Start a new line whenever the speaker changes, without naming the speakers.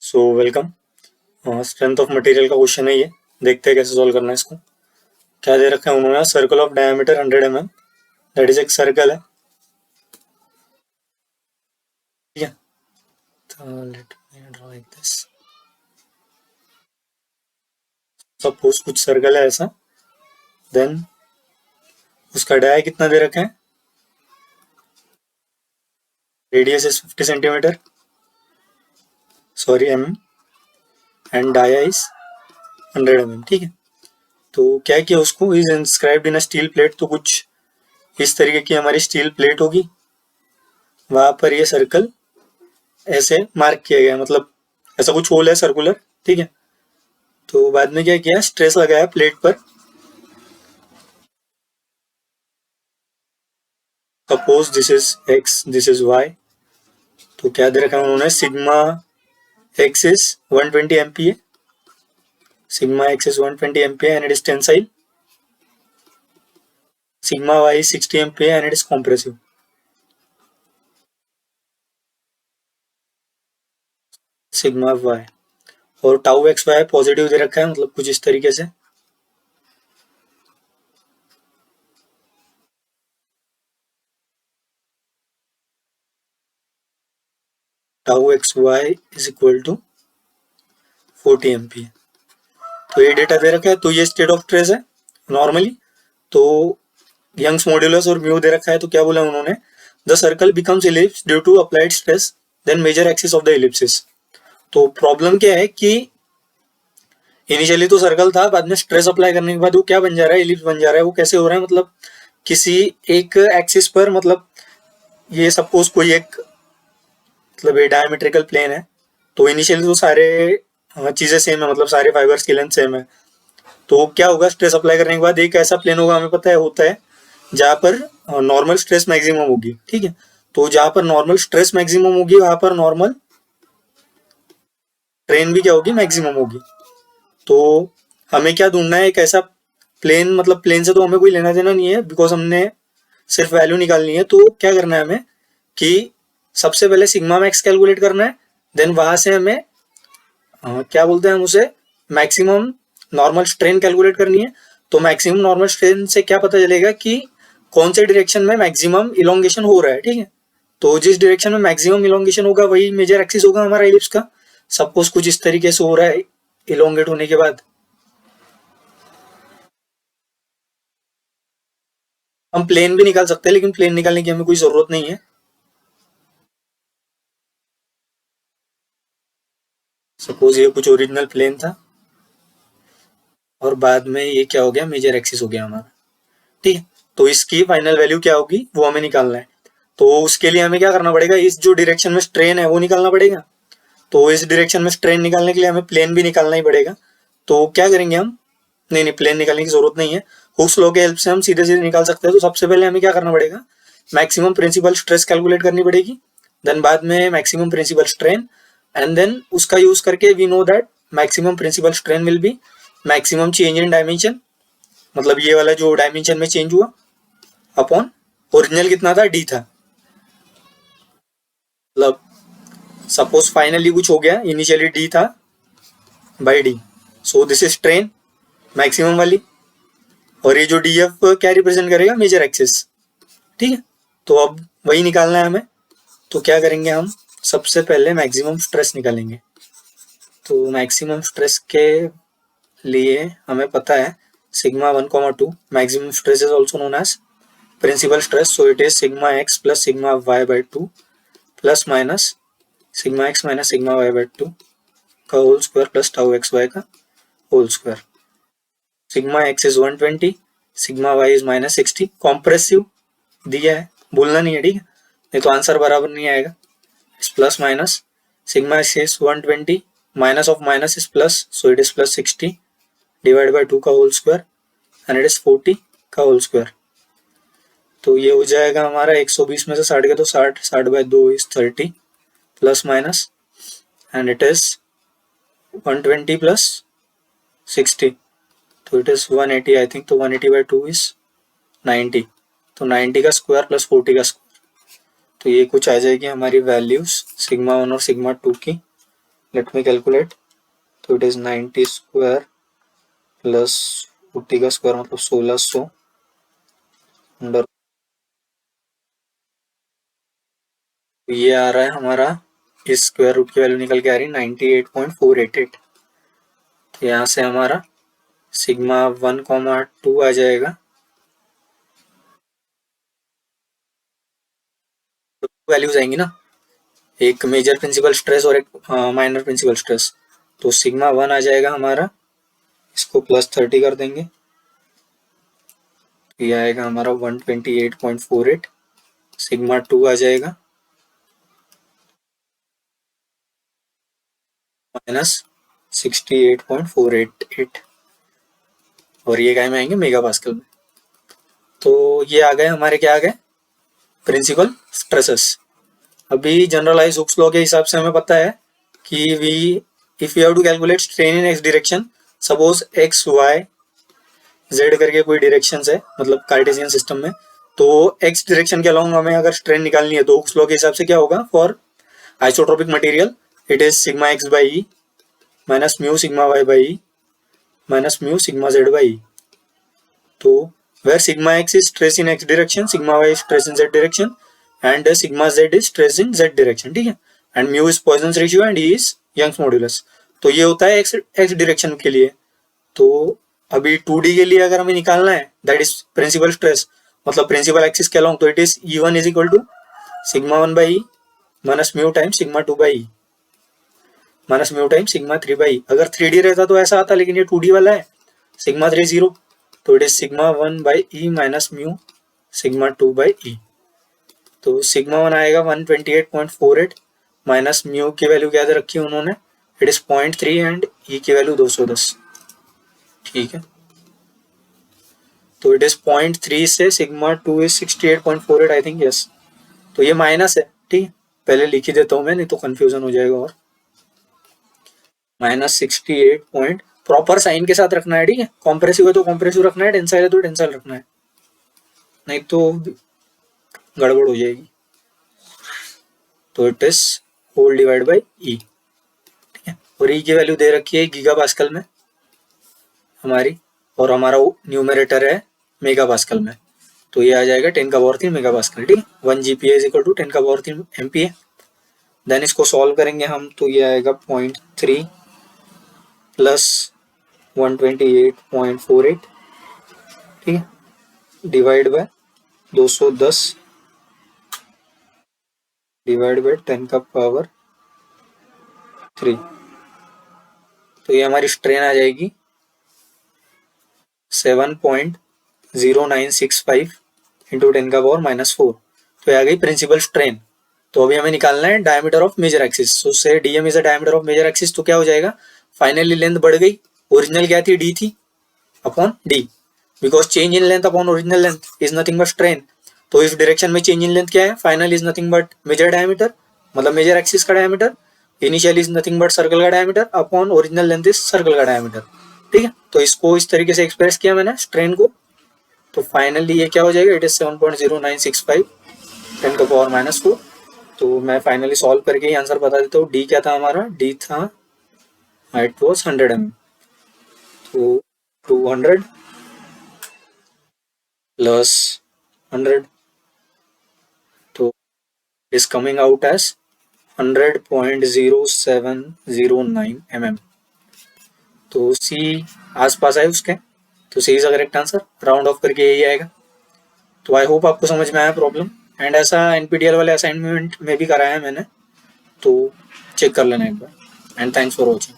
So welcome. Strength of material का question है ये। देखते हैं कैसे सॉल्व करना है इसको। क्या दे रखा है उन्होंने? Circle of diameter 100 mm, that is एक सर्कल है, ठीक है। तो let me draw like this. Suppose कुछ सर्कल है ऐसा, देन उसका डाया कितना दे रखा है? Radius is 50 cm, sorry mm, and dia is 100 mm, ठीक है। तो क्या किया, उसको is inscribed in a steel plate. तो कुछ इस तरीके की हमारी स्टील प्लेट होगी, वहां पर ये सर्कल ऐसे मार्क किया गया, मतलब ऐसा कुछ होल है सर्कुलर, ठीक है। तो बाद में क्या किया, स्ट्रेस लगाया प्लेट पर। Suppose this is X, this is Y. तो क्या दे रखा है उन्होंने? Sigma X is 120 MPa, sigma X is 120 MPa and it is tensile, sigma Y is 60 MPa and it is compressive. Sigma Y और tau X Y positive दे रखा है, मतलब कुछ इस तरीके से। Tau X Y is equal to 40 MPa। तो ये डेटा दे रखा है, तो ये स्टेट ऑफ स्ट्रेस है नॉर्मली। तो यंग्स मॉड्यूलस और म्यू दे रखा है, तो क्या बोला उन्होंने? The circle becomes ellipse due to applied stress then major axis of the ellipsis. तो प्रॉब्लम क्या है कि इनिशियली तो सर्कल था, बाद में स्ट्रेस अप्लाई करने के बाद वो क्या बन जा रहा है? इलिप्स बन जा रहा है। वो कैसे हो रहा है? मतलब किसी एक एक्सिस पर, मतलब ये सपोज कोई एक, मतलब ये डायमेट्रिकल प्लेन है। तो इनिशियली तो सारे चीजें सेम है, मतलब सारे फाइबर्स की लेंथ सेम है। तो क्या होगा, स्ट्रेस अप्लाई करने के बाद एक ऐसा प्लेन होगा, हमें पता है होता है, जहाँ पर नॉर्मल स्ट्रेस मैक्सिमम होगी, ठीक है। तो जहाँ पर नॉर्मल स्ट्रेस मैक्सिमम होगी, वहां पर नॉर्मल ट्रेन भी क्या होगी? मैक्सिमम होगी। तो हमें क्या ढूंढना है? एक ऐसा प्लेन, मतलब प्लेन से तो हमें कोई लेना देना नहीं है, बिकॉज हमने सिर्फ वैल्यू निकालनी है। तो क्या करना है हमें कि सबसे पहले सिग्मा मैक्स कैलकुलेट करना है, देन वहां से हमें क्या बोलते हैं हम उसे, मैक्सिमम नॉर्मल स्ट्रेन कैलकुलेट करनी है। तो मैक्सिमम नॉर्मल स्ट्रेन से क्या पता चलेगा कि कौन से डायरेक्शन में मैक्सिमम इलोंगेशन हो रहा है, ठीक है। तो जिस डायरेक्शन में मैक्सिमम इलोंगेशन होगा वही मेजर एक्सिस होगा हमारा इलिप्स का। सपोज कुछ इस तरीके से हो रहा है इलोंगेट होने के बाद। हम प्लेन भी निकाल सकते हैं, लेकिन प्लेन निकालने की हमें कोई जरूरत नहीं है। सपोज ये कुछ ओरिजिनल प्लेन था और बाद में ये क्या हो गया? मेजर एक्सिस हो गया हमारा, ठीक है। तो इसकी फाइनल वैल्यू क्या होगी वो हमें निकालना है। तो उसके लिए हमें क्या करना पड़ेगा? इस जो डायरेक्शन में स्ट्रेन है वो निकालना पड़ेगा। तो इस डायरेक्शन में स्ट्रेन निकालने के लिए हमें प्लेन भी निकालना ही पड़ेगा। तो क्या करेंगे हम? नहीं नहीं, प्लेन निकालने की जरूरत नहीं है। हुक्स लॉ के हेल्प से हम सीधे सीधे निकाल सकते हैं। तो सबसे पहले हमें क्या करना पड़ेगा? मैक्सिमम प्रिंसिपल स्ट्रेस कैलकुलेट करनी पड़ेगी, देन बाद में maximum principal strain, and then उसका यूज करके we know that maximum principal strain will be maximum change in dimension, मतलब ये वाला जो डायमेंशन में चेंज हुआ अपॉन ओरिजिनल कितना था? डी था। मतलब सपोज फाइनली कुछ हो गया, इनिशियली डी था by D, so this is strain maximum वाली, और ये जो डी एफ क्या रिप्रेजेंट करेगा? मेजर एक्सिस, ठीक है। तो अब वही निकालना है हमें। तो क्या करेंगे हम? सबसे पहले मैक्सिमम स्ट्रेस निकालेंगे। तो मैक्सिमम स्ट्रेस के लिए हमें पता है sigma 1,2 maximum stress is also known as principal stress, so it is sigma X plus sigma Y by 2 plus minus sigma X minus sigma Y by 2 का whole square plus tau X Y का whole square. Sigma X is 120, sigma Y is -60, compressive दिया है, बोलना नहीं है, ठीक है, नहीं तो आंसर बराबर नहीं आएगा। Plus minus sigma X is 120, minus of minus is plus, so it is plus 60 divide by 2 का whole square and it is 40 का होल स्क्वायर। तो ये हो जाएगा हमारा 120 में से 60 के तो 60, 60 by 2 is 30 plus minus and it is 120 plus 60, तो इट इज 180 आई थिंक। तो 180 बाई 2 इज 90, तो 90 का स्क्वायर प्लस 40 का स्क्वायर। तो ये कुछ आ जाएगी हमारी वैल्यूज सिग्मा 1 और सिग्मा 2 की। Let me calculate. तो इट इज 90 स्क्वायर प्लस 40 का स्क्वायर मतलब 1600 अंडर, ये आ रहा है हमारा, इस स्क्वायर रूट की वैल्यू निकल के आ रही है 98.488। तो यहाँ से हमारा सिग्मा 1,2 आ जाएगा। तो वैल्यूज आएंगी ना, एक मेजर प्रिंसिपल स्ट्रेस और एक माइनर प्रिंसिपल स्ट्रेस। तो सिग्मा 1 आ जाएगा हमारा, इसको +30 कर देंगे, ये आएगा हमारा 128.48। सिग्मा 2 आ जाएगा -68.488, और ये काय में आएंगे, मेगा पास्कल में। तो ये आ गए हमारे, क्या आ गए, प्रिंसिपल स्ट्रेसेस। अभी जनरलाइज हुक्स लॉ के हिसाब से हमें पता है कि if you have to calculate strain in X direction, suppose X Y Z करके कोई डायरेक्शन है, मतलब कार्टेशियन सिस्टम में, तो एक्स डायरेक्शन के अलोंग हमें अगर स्ट्रेन निकालनी है तो हुक्स लॉ के हिसाब से क्या होगा, for isotropic material it is sigma X by E minus mu sigma Y by E minus mu sigma Z by E. तो where sigma x is stress in x direction, sigma y is stress in z direction, and sigma z is stress in z direction, ठीक है। and mu is Poisson's ratio and E is Young's modulus। तो ये होता है x direction के लिए। तो अभी 2D के लिए अगर हमें निकालना है, दैट इज प्रिंसिपल स्ट्रेस, मतलब प्रिंसिपल एक्सिस के अलोंग, तो it is E1 is equal to sigma 1 by E minus mu time sigma 2 by E minus mu time sigma 3 by E. अगर 3D रहता तो ऐसा आता, लेकिन ये 2D वाला है, सिग्मा 3 0, तो it is sigma 1 by E minus mu sigma 2 by E. तो सिग्मा 1 आएगा 128.48 माइनस म्यू की वैल्यू क्या दे रखी है उन्होंने, इट इज 0.3 एंड ई की वैल्यू 210, ठीक है। तो इट इज 0.3 से sigma 2 is 68.48 I think, yes. तो ये माइनस है, ठीक है, पहले लिख ही देता हूँ मैं, नहीं तो कंफ्यूजन हो जाएगा। और -68 प्रॉपर साइन के साथ रखना है, ठीक है। कॉम्प्रेसिव है तो कॉम्प्रेसिव रखना है, टेंसाइल है तो टेंसाइल रखना है, नहीं तो गड़बड़ हो जाएगी। तो it is whole divide by E, ठीक है। और ई की वैल्यू दे रखी है गीगा पास्कल में हमारी, और हमारा न्यूमरेटर है मेगा पास्कल में। तो ये आ जाएगा 10⁻³ मेगा पास्कल, ठीक है। 1 GPa is equal to 10⁻³ MPa। Then इसको सॉल्व करेंगे हम, तो ये आएगा 0.3 प्लस 128.48, ठीक है, डिवाइड बाय 210 डिवाइड बाय 10⁻³ तो ये हमारी स्ट्रेन आ जाएगी 7.0965 इंटू 10⁻⁻⁴। तो ये आ गई प्रिंसिपल स्ट्रेन। तो अभी हमें निकालना है diameter of major axis. So say DM is a diameter of major axis, तो क्या हो जाएगा, फाइनली लेंथ बढ़ गई, ओरिजिनल क्या थी, डी थी upon D, because change in length upon original length is nothing but strain. तो इस डायरेक्शन में चेंज इन लेंथ क्या है, final is nothing but major diameter, मतलब मेजर एक्सिस का diameter, initial is nothing but circle का diameter upon original length is circle का diameter, ठीक है। तो इसको इस तरीके से एक्सप्रेस किया मैंने स्ट्रेन को। तो फाइनली ये क्या हो जाएगा, इट इज 7.0965 10⁻⁻⁴। तो मैं फाइनली सॉल्व करके ही आंसर बता देता हूँ। डी क्या था हमारा, डी था, इट वाज 100 mm। तो 200 प्लस 100, तो is coming out as 100.0709 mm। तो सी आसपास है उसके, तो C is a correct answer, round off करके यही आएगा। तो आई होप आपको समझ में आया प्रॉब्लम, एंड ऐसा एनपीटीएल वाले असाइनमेंट में भी कराया है मैंने, तो चेक कर लेना एक बार। And thanks for watching.